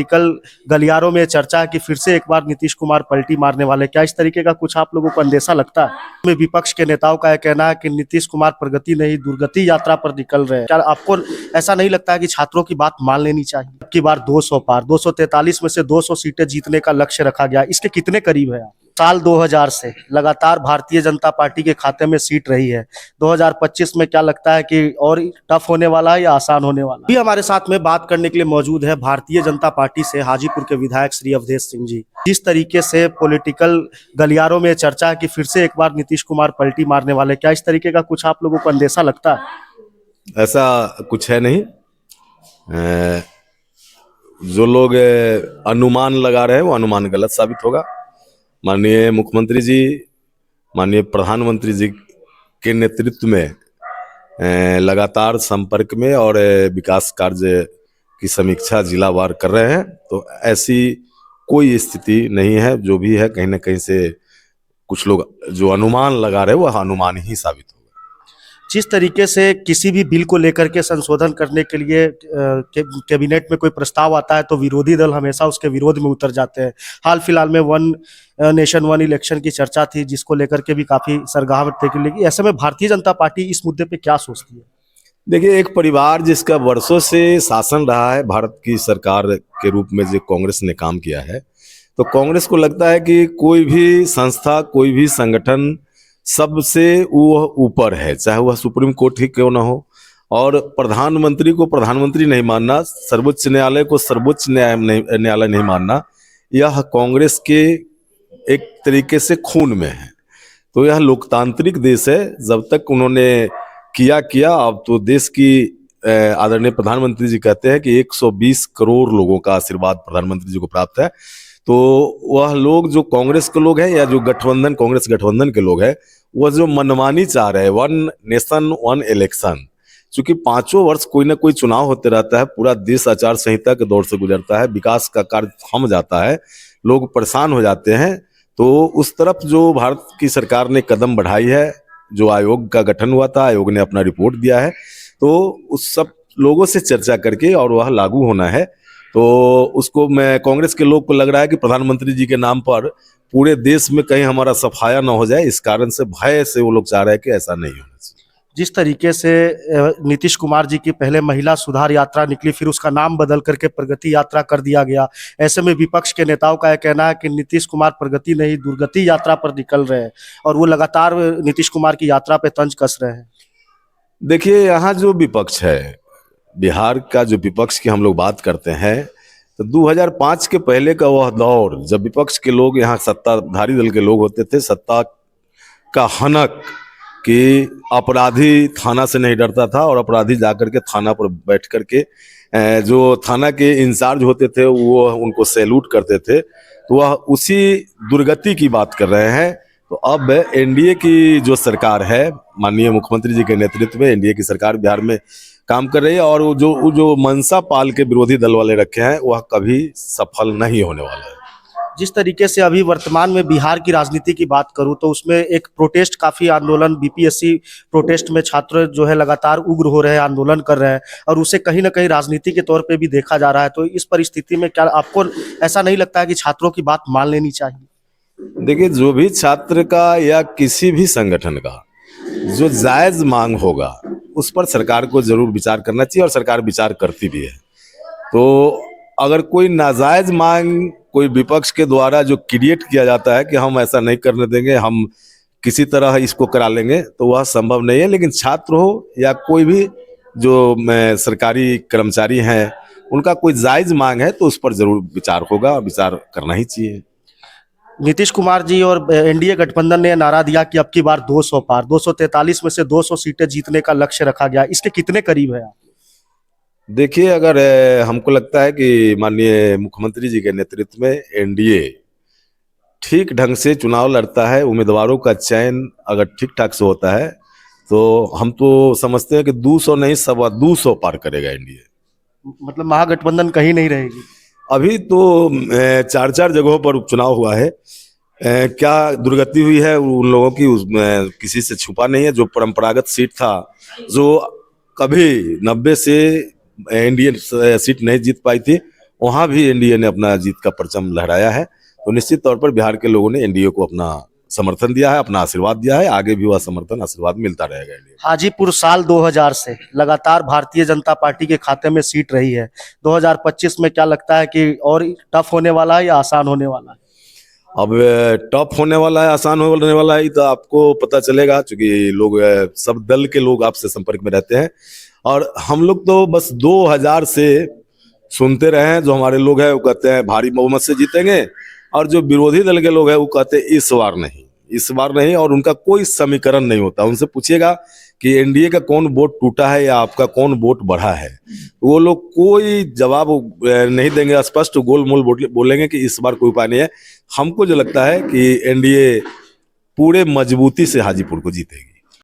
कल गलियारों में चर्चा है कि फिर से एक बार नीतीश कुमार पलटी मारने वाले, क्या इस तरीके का कुछ आप लोगों को अंदेशा लगता है? में विपक्ष के नेताओं का यह कहना है कि नीतीश कुमार प्रगति नहीं दुर्गति यात्रा पर निकल रहे हैं। क्या आपको ऐसा नहीं लगता है कि छात्रों की बात मान लेनी चाहिए? अब की बार 200 पार, 243 में से 200 सीटें जीतने का लक्ष्य रखा गया, इसके कितने करीब है आप? साल 2000 से लगातार भारतीय जनता पार्टी के खाते में सीट रही है। 2025 में क्या लगता है कि और टफ होने वाला है या आसान होने वाला है? भी हमारे साथ में बात करने के लिए मौजूद है भारतीय जनता पार्टी से हाजीपुर के विधायक श्री अवधेश सिंह जी। जिस तरीके से पॉलिटिकल गलियारों में चर्चा है कि फिर से एक बार नीतीश कुमार पलटी मारने वाले, क्या इस तरीके का कुछ आप लोगों को अंदेशा लगता है? ऐसा कुछ है नहीं। जो लोग अनुमान लगा रहे हैं वो अनुमान गलत साबित होगा। माननीय मुख्यमंत्री जी, माननीय प्रधानमंत्री जी के नेतृत्व में लगातार संपर्क में और विकास कार्य की समीक्षा जिलावार कर रहे हैं, तो ऐसी कोई स्थिति नहीं है। जो भी है कहीं ना कहीं से कुछ लोग जो अनुमान लगा रहे हैं वो अनुमान ही साबित होगा। जिस तरीके से किसी भी बिल को लेकर के संशोधन करने के लिए कैबिनेट में कोई प्रस्ताव आता है तो विरोधी दल हमेशा उसके विरोध में उतर जाते हैं। हाल फिलहाल में वन नेशन वन इलेक्शन की चर्चा थी, जिसको लेकर के भी काफी सरगर्म देखने लगी। ऐसे में भारतीय जनता पार्टी इस मुद्दे पे क्या सोचती है? देखिए, एक परिवार जिसका वर्षों से शासन रहा है भारत की सरकार के रूप में, जो कांग्रेस ने काम किया है, तो कांग्रेस को लगता है कि कोई भी संस्था, कोई भी संगठन सबसे वो ऊपर है, चाहे वह सुप्रीम कोर्ट ही क्यों ना हो। और प्रधानमंत्री को प्रधानमंत्री नहीं मानना, सर्वोच्च न्यायालय को सर्वोच्च न्यायालय नहीं मानना, यह कांग्रेस के एक तरीके से खून में है। तो यह लोकतांत्रिक देश है। जब तक उन्होंने किया, अब तो देश की आदरणीय प्रधानमंत्री जी कहते हैं कि 120 करोड़ लोगों का आशीर्वाद प्रधानमंत्री जी को प्राप्त है। तो वह लोग जो कांग्रेस के लोग हैं या जो गठबंधन, कांग्रेस गठबंधन के लोग हैं, वह जो मनमानी चाह रहे हैं, वन नेशन वन इलेक्शन, चूंकि 5 वर्ष कोई ना कोई चुनाव होते रहता है, पूरा देश आचार संहिता के दौर से गुजरता है, विकास का कार्य थम जाता है, लोग परेशान हो जाते हैं। तो उस तरफ जो भारत की सरकार ने कदम बढ़ाई है, जो आयोग का गठन हुआ था, आयोग ने अपना रिपोर्ट दिया है, तो उस सब लोगों से चर्चा करके और वह लागू होना है। तो उसको, मैं कांग्रेस के लोग को लग रहा है कि प्रधानमंत्री जी के नाम पर पूरे देश में कहीं हमारा सफाया ना हो जाए, इस कारण से भय से वो लोग चाह रहे हैं कि ऐसा नहीं होना चाहिए। जिस तरीके से नीतीश कुमार जी की पहले महिला सुधार यात्रा निकली, फिर उसका नाम बदल करके प्रगति यात्रा कर दिया गया, ऐसे में विपक्ष के नेताओं का यह कहना है कि नीतीश कुमार प्रगति नहीं दुर्गति यात्रा पर निकल रहे हैं और वो लगातार नीतीश कुमार की यात्रा पे तंज कस रहे हैं। देखिए, यहाँ जो विपक्ष है, बिहार का जो विपक्ष की हम लोग बात करते हैं, तो 2005 के पहले का वह दौर, जब विपक्ष के लोग यहाँ सत्ताधारी दल के लोग होते थे, सत्ता का हनक कि अपराधी थाना से नहीं डरता था और अपराधी जाकर के थाना पर बैठ करके जो थाना के इंचार्ज होते थे वो उनको सैल्यूट करते थे, तो वह उसी दुर्गति की बात कर रहे हैं। तो अब एनडीए की जो सरकार है, माननीय मुख्यमंत्री जी के नेतृत्व में एनडीए की सरकार बिहार में काम कर रही है, और जो मनसा पाल के विरोधी दल वाले रखे हैं, वह कभी सफल नहीं होने वाला है। जिस तरीके से अभी वर्तमान में बिहार की राजनीति की बात करूं तो उसमें एक प्रोटेस्ट, काफी आंदोलन, बीपीएससी प्रोटेस्ट में छात्र जो है लगातार उग्र हो रहे हैं, आंदोलन कर रहे हैं और उसे कहीं ना कहीं राजनीति के तौर पे भी देखा जा रहा है। तो इस परिस्थिति में क्या आपको ऐसा नहीं लगता है कि छात्रों की बात मान लेनी चाहिए? देखिए, जो भी छात्र का या किसी भी संगठन का जो जायज मांग होगा, उस पर सरकार को जरूर विचार करना चाहिए और सरकार विचार करती भी है। तो अगर कोई नाजायज मांग कोई विपक्ष के द्वारा जो क्रिएट किया जाता है कि हम ऐसा नहीं करने देंगे, हम किसी तरह इसको करा लेंगे, तो वह संभव नहीं है। लेकिन छात्र हो या कोई भी जो सरकारी कर्मचारी हैं, उनका कोई जायज मांग है तो उस पर जरूर विचार होगा, विचार करना ही चाहिए। नीतीश कुमार जी और एनडीए गठबंधन ने नारा दिया कि अब की बार 200 पार, 243 में से 200 सीटें जीतने का लक्ष्य रखा गया, इसके कितने करीब है आप? देखिए, अगर हमको लगता है कि माननीय मुख्यमंत्री जी के नेतृत्व में एनडीए ठीक ढंग से चुनाव लड़ता है, उम्मीदवारों का चयन अगर ठीक ठाक से होता है, तो हम तो समझते हैं कि 200 नहीं, 225 पार करेगा एनडीए। मतलब महागठबंधन कहीं नहीं रहेगी? अभी तो 4 जगहों पर उपचुनाव हुआ है। क्या दुर्गति हुई है उन लोगों की, उसमें किसी से छुपा नहीं है। जो परंपरागत सीट था, जो कभी 90 से एनडीए सीट नहीं जीत पाई थी, वहां भी एनडीए ने अपना जीत का परचम लहराया है। तो निश्चित तौर पर बिहार के लोगों ने एनडीए को अपना समर्थन दिया है, अपना आशीर्वाद दिया है, आगे भी वह समर्थन आशीर्वाद मिलता रहेगा एनडीए। हाजीपुर साल 2000 से लगातार भारतीय जनता पार्टी के खाते में सीट रही है। 2025 में क्या लगता है कि और टफ होने वाला है या आसान होने वाला है? अब टॉप होने वाला है, आसान होने वाला है, तो आपको पता चलेगा, क्योंकि लोग सब दल के लोग आपसे संपर्क में रहते हैं। और हम लोग तो बस 2000 से सुनते रहे हैं, जो हमारे लोग हैं वो कहते हैं भारी बहुमत से जीतेंगे, और जो विरोधी दल के लोग हैं वो कहते हैं इस बार नहीं, इस बार नहीं। और उनका कोई समीकरण नहीं होता। उनसे पूछिएगा कि एनडीए का कौन वोट टूटा है या आपका कौन वोट बढ़ा है, वो लोग कोई जवाब नहीं देंगे, स्पष्ट गोलमोल बोलेंगे कि इस बार कोई उपाय नहीं है। हमको जो लगता है कि एनडीए पूरे मजबूती से हाजीपुर को जीतेगी।